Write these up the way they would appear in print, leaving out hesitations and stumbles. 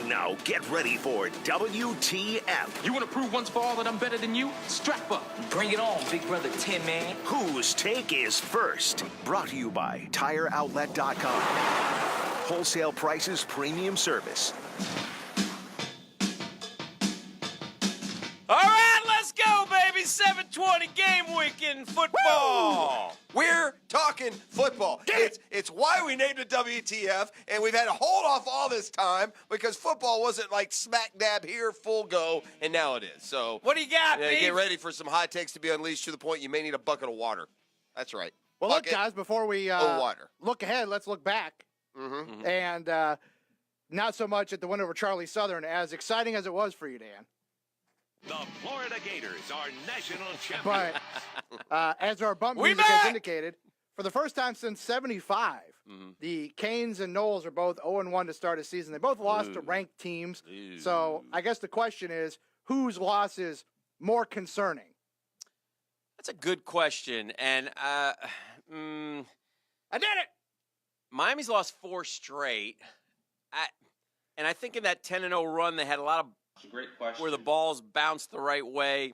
Now get ready for WTF. You want to prove once for all that I'm better than you? Strap up. Bring it on, Big Brother Tin Man. Whose take is first? Brought to you by TireOutlet.com. Wholesale prices, premium service. All right, let's go, baby. 7:20 game week in football. Woo! We're talking football. It's why we named it WTF, and we've had to hold off all this time because football wasn't like smack dab here, full go, and now it is. So what do you got, yeah, Beef? get ready for some hot takes to be unleashed to the point you may need a bucket of water. That's right. Well, bucket look, guys, before we water. look ahead, let's look back. Mm-hmm. And not so much at the win over Charlie Southern, as exciting as it was for you, Dan. The Florida Gators are national champions. But as our bump music has indicated, for the first time since 75, the Canes and Knowles are both 0-1 to start a season. They both lost to ranked teams. So I guess the question is, whose loss is more concerning? That's a good question. And I did it. Miami's lost 4 straight. And I think in that 10-0 run, they had a lot of great question. where the balls bounced the right way.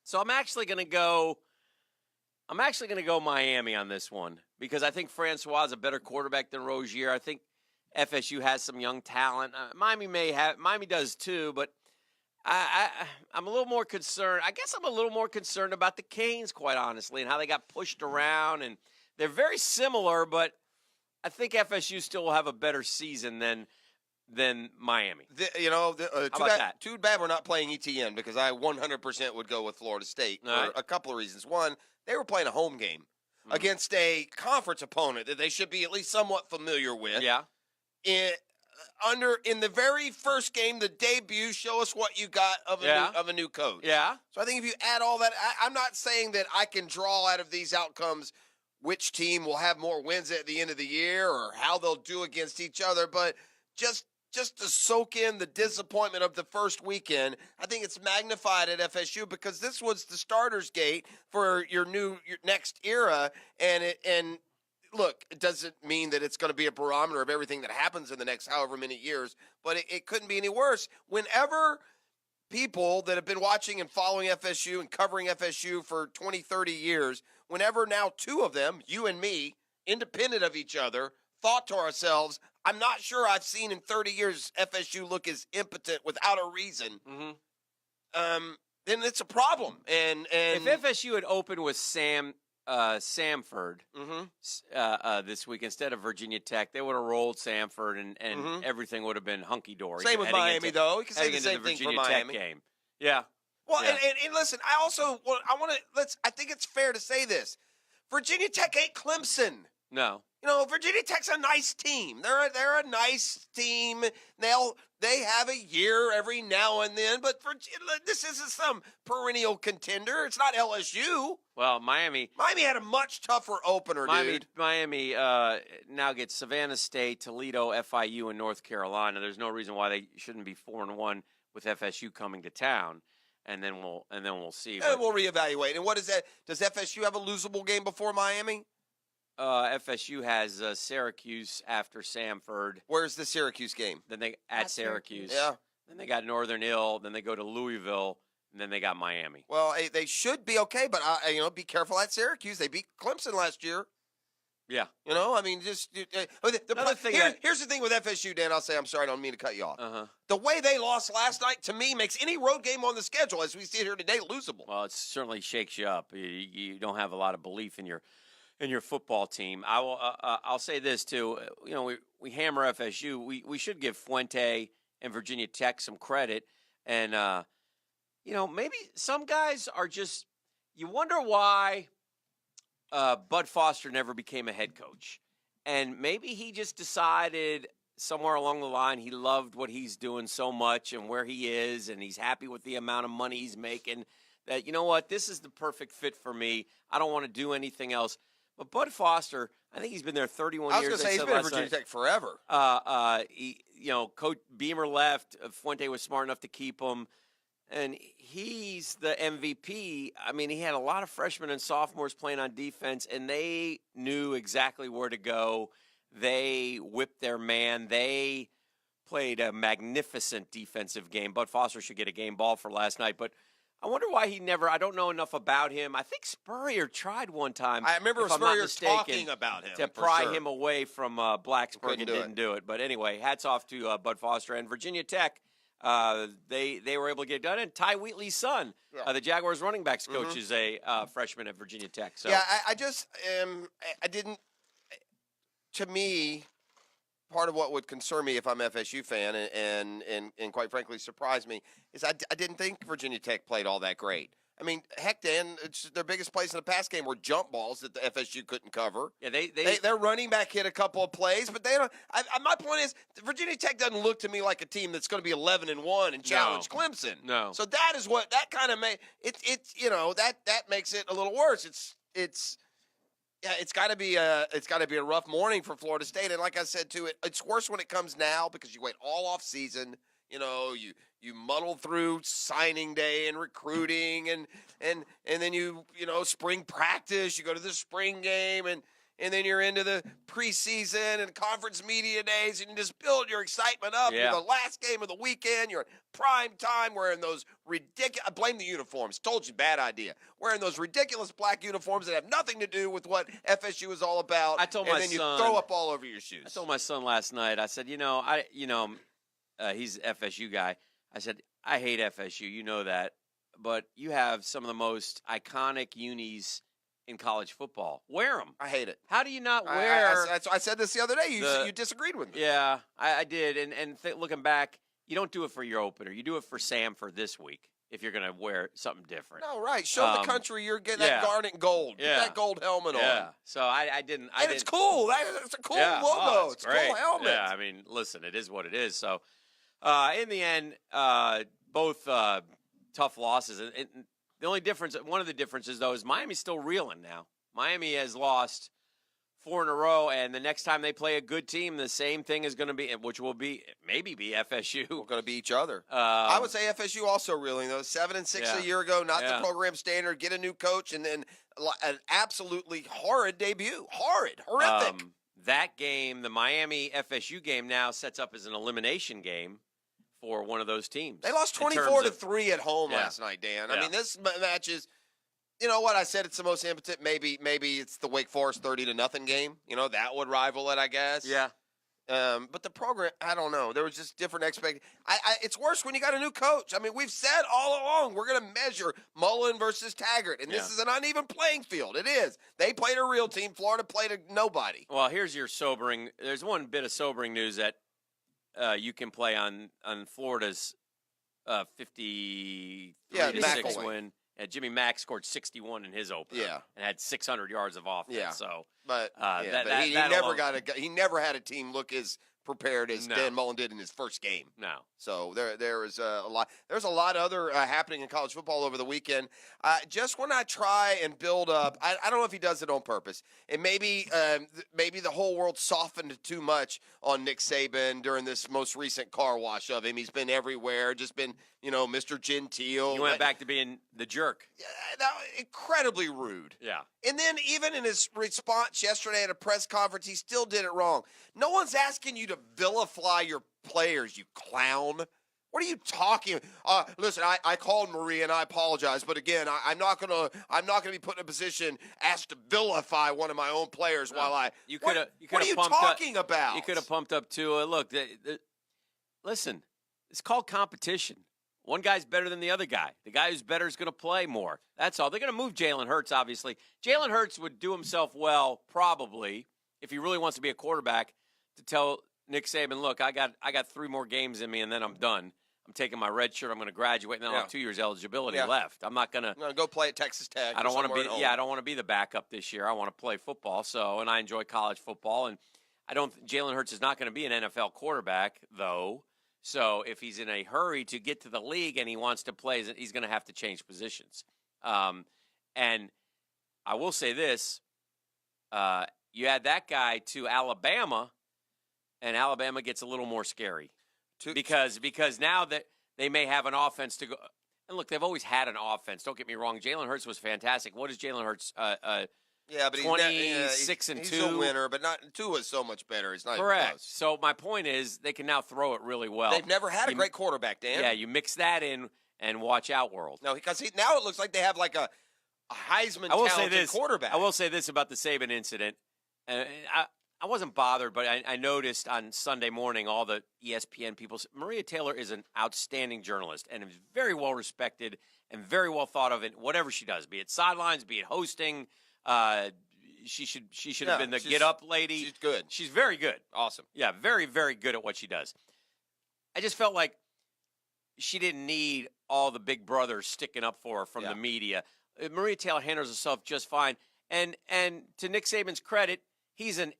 So I'm actually going to go Miami on this one because I think Francois is a better quarterback than Rozier. I think FSU has some young talent. Miami does too, but I'm a little more concerned. I guess I'm a little more concerned about the Canes, quite honestly, and how they got pushed around. And they're very similar, but I think FSU still will have a better season than Miami. Too bad we're not playing ETN because I 100% would go with Florida State for a couple of reasons. One, they were playing a home game against a conference opponent that they should be at least somewhat familiar with. Yeah. In the very first game, the debut, show us what you got of a new coach. Yeah. So I think if you add all that, I'm not saying that I can draw out of these outcomes which team will have more wins at the end of the year or how they'll do against each other, but just to soak in the disappointment of the first weekend, I think it's magnified at FSU because this was the starter's gate for your next era, and look, it doesn't mean that it's going to be a barometer of everything that happens in the next however many years, but it couldn't be any worse. Whenever people that have been watching and following FSU and covering FSU for 20, 30 years, whenever now 2 of them, you and me, independent of each other, thought to ourselves, I'm not sure I've seen in 30 years FSU look as impotent without a reason, then it's a problem. And if FSU had opened with Samford this week instead of Virginia Tech, they would have rolled Samford and everything would have been hunky-dory. Same with Miami, though. You can say the same thing for Miami. Tech game. Yeah. Well, yeah. And listen, I think it's fair to say this. Virginia Tech ain't Clemson. No. You know, Virginia Tech's a nice team. They're a nice team. They have a year every now and then, but this isn't some perennial contender. It's not LSU. Well, Miami had a much tougher opener, dude. Miami now gets Savannah State, Toledo, FIU, and North Carolina. There's no reason why they shouldn't be 4-1 with FSU coming to town. And then we'll see. And we'll reevaluate. And what is that? Does FSU have a losable game before Miami? FSU has Syracuse after Samford. Where's the Syracuse game? Then they at Syracuse. Yeah. Then they got Northern Ill. Then they go to Louisville. And then they got Miami. Well, they should be okay, but be careful at Syracuse. They beat Clemson last year. Yeah. I mean, just here's the thing with FSU, Dan. I'll say, I'm sorry, I don't mean to cut you off. The way they lost last night, to me, makes any road game on the schedule, as we see it here today, losable. Well, it certainly shakes you up. You don't have a lot of belief in your football team. I'll say this too. We hammer FSU. We should give Fuente and Virginia Tech some credit. And maybe some guys are just. You wonder why Bud Foster never became a head coach, and maybe he just decided somewhere along the line he loved what he's doing so much and where he is, and he's happy with the amount of money he's making. That this is the perfect fit for me. I don't want to do anything else. But Bud Foster, I think he's been there 31 years. I was going to say, he's been at Virginia Tech forever. Coach Beamer left. Fuente was smart enough to keep him. And he's the MVP. I mean, he had a lot of freshmen and sophomores playing on defense, and they knew exactly where to go. They whipped their man. They played a magnificent defensive game. Bud Foster should get a game ball for last night, but I wonder why he never. I don't know enough about him. I think Spurrier tried one time. I remember if I'm not Spurrier mistaken, talking about him to for pry sure. him away from Blacksburg and Couldn't didn't do it. But anyway, hats off to Bud Foster and Virginia Tech. They were able to get it done. And Ty Wheatley's son, the Jaguars running backs coach, is a freshman at Virginia Tech. So yeah, I just I didn't. To me, part of what would concern me if I'm an FSU fan and quite frankly surprise me is I didn't think Virginia Tech played all that great. I mean, heck, Dan, their biggest plays in the pass game were jump balls that the FSU couldn't cover. Yeah, their running back hit a couple of plays, but they don't. My point is, Virginia Tech doesn't look to me like a team that's going to be 11-1 and challenge Clemson. No. So that is what that kind of it's that makes it a little worse. It's got to be a rough morning for Florida State, and like I said too, it's worse when it comes now because you wait all off season. You muddle through signing day and recruiting and then you spring practice, you go to the spring game and then you're into the preseason and conference media days and you just build your excitement up. Yeah. You're the last game of the weekend, you're at prime time wearing those ridiculous, I blame the uniforms, told you, bad idea. Wearing those ridiculous black uniforms that have nothing to do with what FSU is all about. I told and my then son, you throw up all over your shoes. I told my son last night, I said, he's an FSU guy. I said, I hate FSU, you know that, but you have some of the most iconic unis in college football. Wear them. I hate it. How do you not wear? I said this the other day. You disagreed with me. Yeah, I did. And looking back, you don't do it for your opener. You do it for Samford this week if you're going to wear something different. No, right. Show the country you're getting that garnet gold. Get that gold helmet on. Yeah. So I didn't. It's cool. It's a cool logo. It's a cool helmet. Yeah, I mean, listen, it is what it is. So in the end, both tough losses. And the only difference, one of the differences, though, is Miami's still reeling now. Miami has lost 4 in a row, and the next time they play a good team, the same thing is going to be, which will be maybe be FSU. We're going to be each other. I would say FSU also reeling, though. 7-6 a year ago, not the program standard. Get a new coach, and then an absolutely horrid debut. Horrific. That game, the Miami FSU game, now sets up as an elimination game for one of those teams. They lost 24-3 at home last night, Dan. Yeah. I mean, this match is, you know what? I said it's the most impotent. Maybe it's the Wake Forest 30-0 game. That would rival it, I guess. Yeah. But the program, I don't know. There was just different expectations. It's worse when you got a new coach. I mean, we've said all along we're going to measure Mullen versus Taggart, and this is an uneven playing field. It is. They played a real team. Florida played a nobody. Well, here's your sobering. There's one bit of sobering news that you can play on Florida's 53-6 win. Jimmy Mack scored 61 in his opener and had 600 yards of offense. Yeah. So, but he never had a team look as prepared as Dan Mullen did in his first game. No. So there is a lot. There's a lot other happening in college football over the weekend. Just when I try and build up, I don't know if he does it on purpose. And maybe the whole world softened too much on Nick Saban during this most recent car wash of him. He's been everywhere, just been Mr. Gentile. He went back to being the jerk. Incredibly rude. Yeah. And then even in his response yesterday at a press conference, he still did it wrong. No one's asking you to vilify your players, you clown. What are you talking? Listen, I called Marie and I apologize, but again, I'm not gonna be put in a position asked to vilify one of my own players while I. What are you talking about? You could have pumped up Tua. Look, listen, it's called competition. One guy's better than the other guy. The guy who's better is going to play more. That's all. They're going to move Jalen Hurts, obviously. Jalen Hurts would do himself well, probably, if he really wants to be a quarterback, to tell Nick Saban, look, I got 3 more games in me, and then I'm done. I'm taking my red shirt. I'm going to graduate, and then I'll have 2 years eligibility left. I'm not going to go play at Texas Tech. I don't want to be. Yeah, I don't want to be the backup this year. I want to play football. And I enjoy college football, and Jalen Hurts is not going to be an NFL quarterback, though. So if he's in a hurry to get to the league and he wants to play, he's going to have to change positions. And I will say this: you add that guy to Alabama, and Alabama gets a little more scary because now that they may have an offense to go. And look, they've always had an offense. Don't get me wrong. Jalen Hurts was fantastic. What is Jalen Hurts? Yeah, but 26 and he's 2. a winner, but not 2 is so much better. It's not even Correct. close. So my point is they can now throw it really well. They've never had a great quarterback, Dan. Yeah, you mix that in and watch out, world. No, because now it looks like they have like a Heisman talented quarterback. I will say this about the Saban incident. I wasn't bothered, but I noticed on Sunday morning all the ESPN people. Maria Taylor is an outstanding journalist and is very well respected and very well thought of in whatever she does, be it sidelines, be it hosting. She should have been the get up lady. She's good. She's very good. Awesome. Yeah, very, very good at what she does. I just felt like she didn't need all the big brothers sticking up for her from the media. Maria Taylor handles herself just fine. And to Nick Saban's credit, he's a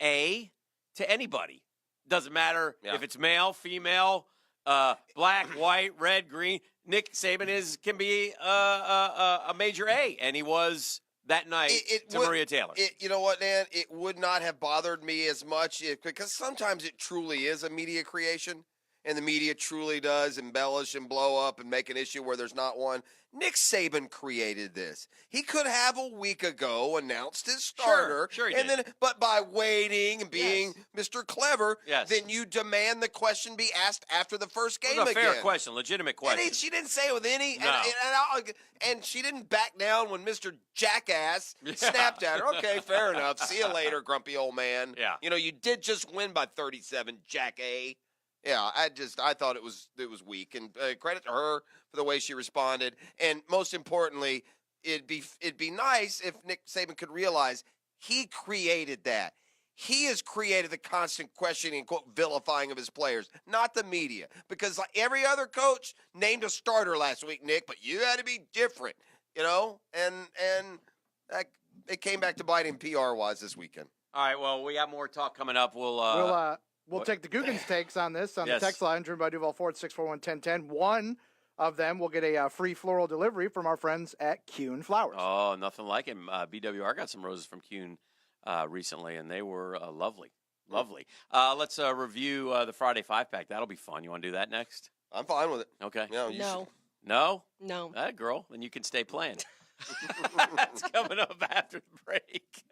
to anybody. Doesn't matter if it's male, female, black, white, red, green. Nick Saban can be a major A, and he was that night to Maria Taylor. You know what, Dan? It would not have bothered me as much because sometimes it truly is a media creation, and the media truly does embellish and blow up and make an issue where there's not one. Nick Saban created this. He could have a week ago announced his starter, sure he and did. but by waiting and being Mr. Clever, then you demand the question be asked after the first game it was a again. fair question, legitimate question. And she didn't say it with any, No. and she didn't back down when Mr. Jackass snapped at her. Okay, fair enough. See you later, grumpy old man. Yeah. You know, you did just win by 37, Jack A. Yeah, I thought it was weak, and credit to her for the way she responded. And most importantly, it'd be nice if Nick Saban could realize he created that. He has created the constant questioning and quote vilifying of his players, not the media. Because like every other coach named a starter last week, Nick, but you had to be different, you know. And that, it came back to bite him PR-wise this weekend. All right, well, we got more talk coming up. We'll take the Guggen's takes on this on the text line, driven by Duval Ford, 641-1010. One of them will get a free floral delivery from our friends at Kuhn Flowers. Oh, nothing like him. BWR got some roses from Kuhn recently, and they were lovely. Lovely. Let's review the Friday 5-pack. That'll be fun. You want to do that next? I'm fine with it. Okay. No. No? No. That girl. Then you can stay playing. It's coming up after the break.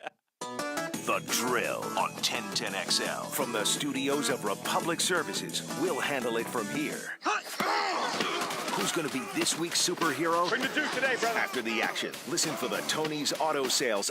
The Drill on 1010XL. From the studios of Republic Services, we'll handle it from here. Who's going to be this week's superhero? Bring the Duke today, brother. After the action, listen for the Tony's Auto Sales